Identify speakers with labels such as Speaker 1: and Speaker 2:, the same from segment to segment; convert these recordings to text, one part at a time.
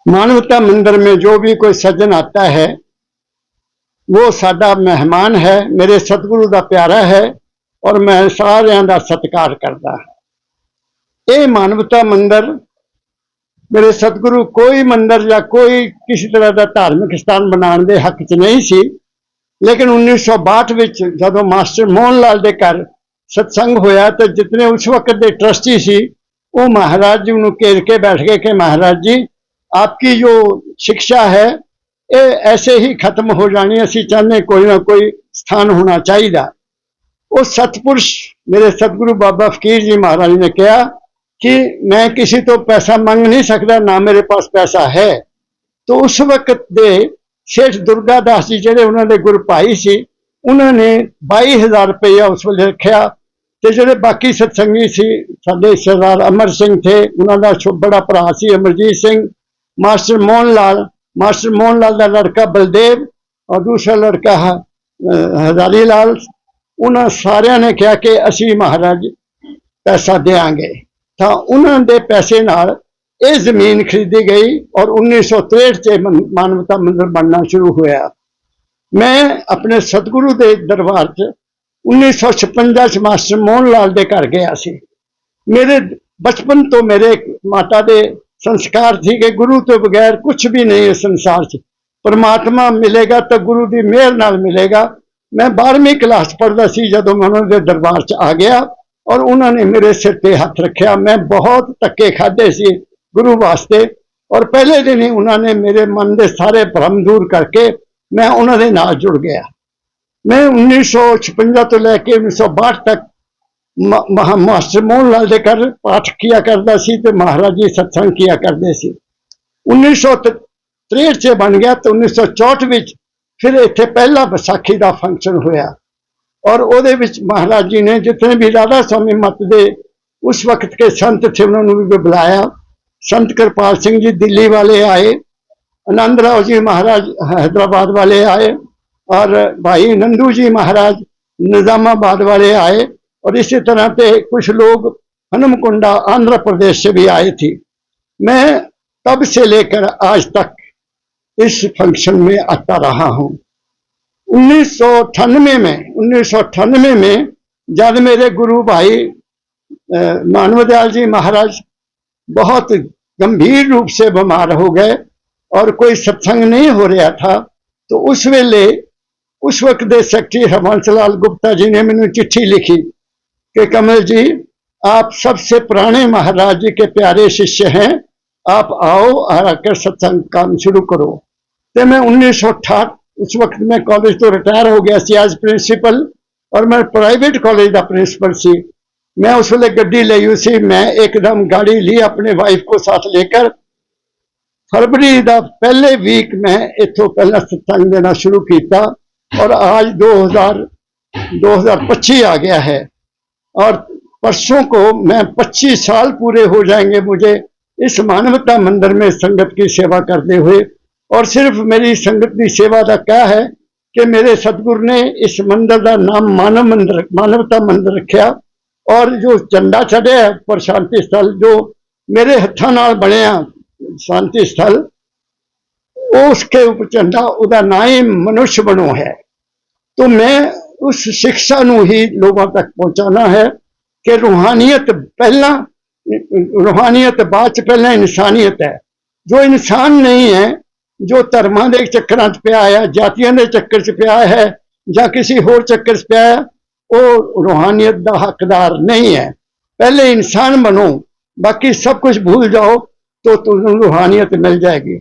Speaker 1: मानवता मंदिर में जो भी कोई सज्जन आता है वो साडा मेहमान है, मेरे सतगुरु का प्यारा है और मैं सारियां दा सत्कार करदा। ये मानवता मंदिर मेरे सतगुरु कोई मंदिर या कोई किसी तरह का धार्मिक स्थान बनाने के हक च नहीं सी, लेकिन 1962 में जो मास्टर मोहन लाल के घर सत्संग होया तो जितने उस वक्त के ट्रस्टी सी वो महाराज जी को घेर के बैठ गए कि महाराज जी आपकी जो शिक्षा है ये ऐसे ही खत्म हो जानी, असी चाहते कोई ना कोई स्थान होना चाहिए। उस सतपुरुष मेरे सतगुरु बाबा फकीर जी महाराज ने कहा कि मैं किसी तो पैसा मांग नहीं सकता, ना मेरे पास पैसा है। तो उस वक्त दे सेठ दुर्गा दास जी जेडे उन्होंने गुरु भाई सी उन्होंने 22,000 रुपया उस वे रखा। तो जोड़े बाकी सत्संगी सी साडे सरदार अमर सिंह थे, उन्होंने बड़ा भरा सी अमरजीत सिंह, मास्टर मोहन लाल का लड़का बलदेव और दूसरा लड़का हजारी लाल, उन्होंने सारिया ने कहा कि असी महाराज पैसा देंगे। तो उन्होंने पैसे नाल ये जमीन खरीदी गई और 1963 से मानवता मंदिर बनना शुरू होया। मैं अपने सतगुरु के दरबार च 1956 मास्टर मोहन लाल के घर गया सी। मेरे बचपन तो मेरे माता के संस्कार थे कि गुरु तो बगैर कुछ भी नहीं है संसार च, परमात्मा मिलेगा तो गुरु की मेहर नाल मिलेगा। मैं 12वीं क्लास पढ़ता सी जदों मैं उन्होंने दरबार च आ गया और उन्होंने मेरे सिर पर हाथ रखा। मैं बहुत धक्के खाधे सी गुरु वास्ते और पहले दिन ही उन्होंने मेरे मन के सारे भ्रम दूर करके मैं उन्होंने नाल जुड़ गया। मैं 1956 तो लैके 1962 तक मास्टर मोहन लाल के घर पाठ किया करता सी ते महाराज जी सत्संग किया करते सी। 1963 से बन गया तो 1964 में फिर इत्थे पहला बैसाखी का फंक्शन होया और वो महाराज जी ने जितने भी राधा स्वामी मत दे उस वक्त के संत थे उन्होंने भी बुलाया। संत कृपाल सिंह जी दिल्ली वाले आए, आनंद राव जी महाराज हैदराबाद वाले आए और भाई नंदू जी महाराज निजामाबाद वाले आए और इसी तरह से कुछ लोग हनुमकुंडा आंध्र प्रदेश से भी आए थे। मैं तब से लेकर आज तक इस फंक्शन में आता रहा हूँ। 1998 में जब मेरे गुरु भाई मानवदयाल जी महाराज बहुत गंभीर रूप से बीमार हो गए और कोई सत्संग नहीं हो रहा था, तो उस वेले उस वक्त के सेक्रेटरी हरवंश लाल गुप्ता जी ने मैंने चिट्ठी लिखी कि कमल जी आप सबसे पुराने महाराज जी के प्यारे शिष्य हैं, आप आओ आकर सत्संग काम शुरू करो। तो मैं 1968 उस वक्त मैं कॉलेज तो रिटायर हो गया सी एज प्रिंसीपल और मैं प्राइवेट कॉलेज का प्रिंसीपल सी। मैं उस वे गड्डी ली हुई सी, मैं एकदम गाड़ी ली अपने वाइफ को साथ लेकर फरवरी का पहले वीक मैं इतों पहला सत्संग देना शुरू किया और आज 2025 आ गया है और परसों को मैं 25 साल पूरे हो जाएंगे मुझे इस मानवता मंदिर में संगत की सेवा करते हुए। और सिर्फ मेरी संगत की सेवा का क्या है कि मेरे सतगुरु ने इस मंदिर का नाम मानवता मंदिर रखा और जो झंडा चढ़िया पर शांति स्थल जो मेरे हथों नाल बनया शांति स्थल उसके ऊपर झंडा उसका ना ही मनुष्य बनो है। तो मैं उस शिक्षा नू ही लोगों तक पहुंचाना है कि रूहानियत पहला, रूहानियत बाद पहला इंसानियत है। जो इंसान नहीं है, जो धर्मां दे चक्करां च पिया है, जातियां दे चक्कर च पिया है या किसी होर चक्कर च पिया है, वो रूहानियत का हकदार नहीं है। पहले इंसान बनो, बाकी सब कुछ भूल जाओ तो तुहानू रूहानियत मिल जाएगी।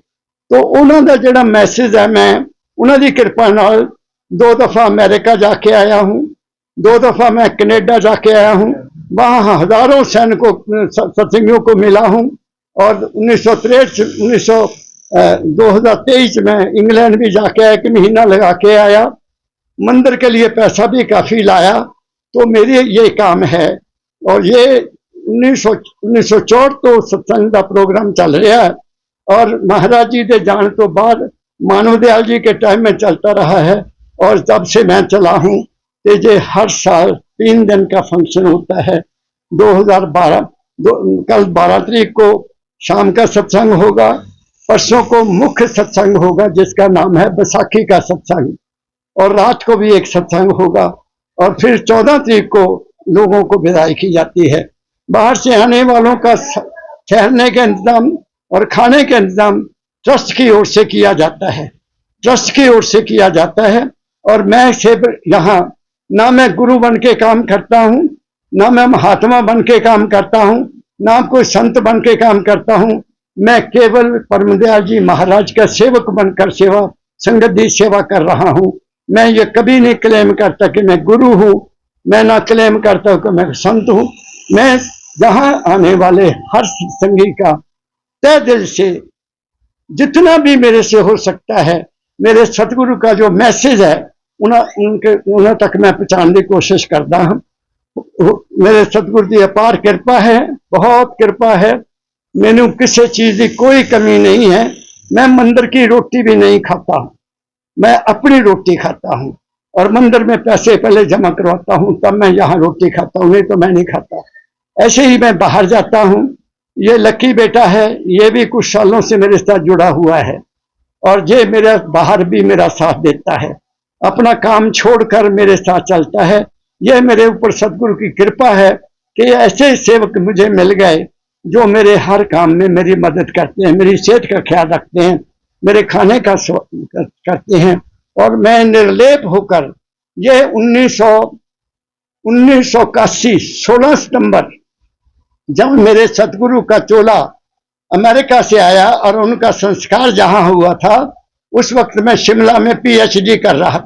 Speaker 1: तो उन्हों का जोड़ा मैसेज है, मैं उन्होंने कृपा नाल 2 दफा अमेरिका जाके आया हूँ, 2 दफा मैं कनेडा जाके आया हूँ, वहाँ हजारों सैनिकों सत्संगियों को मिला हूँ और 2023 में इंग्लैंड भी जाके 1 महीना लगा के आया, मंदिर के लिए पैसा भी काफ़ी लाया। तो मेरी ये काम है और ये 1964 तो सत्संग का प्रोग्राम चल रहा है और महाराज जी के जाने तो बाद मानवदयाल जी के टाइम में चलता रहा है और तब से मैं चला हूँ कि ये हर साल 3 दिन का फंक्शन होता है। 2012 कल 12 तारीख को शाम का सत्संग होगा, परसों को मुख्य सत्संग होगा जिसका नाम है बैसाखी का सत्संग, और रात को भी एक सत्संग होगा, और फिर 14 तारीख को लोगों को विदाई की जाती है। बाहर से आने वालों का ठहरने का इंतजाम और खाने का इंतजाम ट्रस्ट की ओर से किया जाता है, ट्रस्ट की ओर से किया जाता है। और मैं सिर्फ यहाँ ना मैं गुरु बन के काम करता हूँ, ना मैं महात्मा बन के काम करता हूँ, ना कोई संत बन के काम करता हूँ। मैं केवल परमदयाल जी महाराज का सेवक बनकर सेवा संगत की सेवा कर रहा हूँ। मैं ये कभी नहीं क्लेम करता कि मैं गुरु हूँ, मैं ना क्लेम करता हूँ कि मैं संत हूँ। मैं यहाँ आने वाले हर संगी का तय दिल से जितना भी मेरे से हो सकता है, मेरे सतगुरु का जो मैसेज है उन्हें तक मैं पहुंचाने की कोशिश करता हूं। मेरे सतगुरु की अपार कृपा है, बहुत कृपा है। मैंने किसी चीज की कोई कमी नहीं है। मैं मंदिर की रोटी भी नहीं खाता, मैं अपनी रोटी खाता हूँ, और मंदिर में पैसे पहले जमा करवाता हूँ तब मैं यहाँ रोटी खाता हूँ, नहीं तो मैं नहीं खाता। ऐसे ही मैं बाहर जाता हूँ। ये लकी बेटा है, ये भी कुछ सालों से मेरे साथ जुड़ा हुआ है, और ये मेरा बाहर भी मेरा साथ देता है, अपना काम छोड़कर मेरे साथ चलता है। यह मेरे ऊपर सतगुरु की कृपा है कि ऐसे सेवक मुझे मिल गए जो मेरे हर काम में मेरी मदद करते हैं, मेरी सेहत का ख्याल रखते हैं, मेरे खाने का करते हैं। और मैं निर्लेप होकर ये 1981 16 सितंबर जब मेरे सतगुरु का चोला अमेरिका से आया और उनका संस्कार जहां हुआ था, उस वक्त मैं शिमला में PhD कर रहा था।